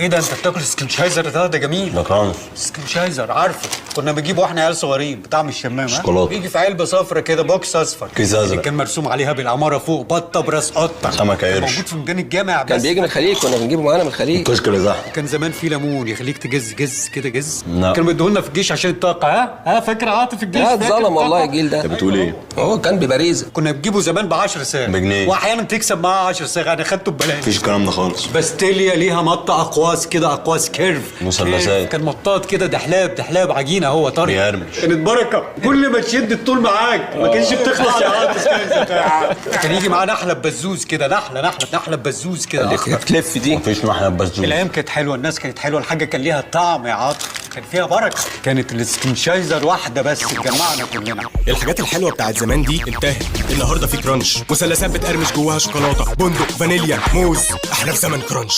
ايه ده انت بتاكل سكنشايزر؟ ده جميل. ده كرانش. سكنشايزر عارفه، كنا بنجيبه واحنا عيال صغيرين بطعم الشمام. شوكولاته. بيجي في علبه صفرا كده، بوكس اصفر، كيس ازرق، كان مرسوم عليها بالعماره فوق بطه براس قطه، سمكه قرش، موجود في ميدان الجامع. كان بس بيجي من الخليج، كنا بنجيبه معانا من الخليج. الكشك اللي تحت كان زمان في ليمون يخليك تجز جز كده جز. لا. كانوا بيدوهولنا في الجيش عشان الطاقه. ها فاكر عاطف الجيش؟ لا فاكر اتظلم والله الطاقة؟ الجيل ده. انت بتقول ايه؟ هو كان بباريزه. كنا بنجيبه زمان ب 10 صاغ بجنيه. واحيانا تكسب معاه 10 صاغ. انا خدته ببلاش. مفيش الكلام ده خالص. باستيليا ليها مطه اقواس كده، اقواس كيرف مثلثات. كان مطاط كده، دحلاب عجينه هو طري. بيهرمش. كانت بركه، كل ما تشد الطول معاك ما كانش بتخلص يا عاطف. كان يجي معاه نحله ببزوز كده، نحله ببزوز كده اللي اخضر. تلف دي. مفيش محل بس الايام كانت حلوه، الناس كانت حلوه، الحاجه كان ليها طعم يا عاطف، كان فيها بركه. كانت السكنشايزر واحده بس تجمعنا كلنا. الحاجات الحلوه بتاعت زمان دي انتهت. النهارده في كرانش، مثلثات بتقرمش جواها شوكولاته، بندق، فانيليا، موز. احنا في زمن كرانش.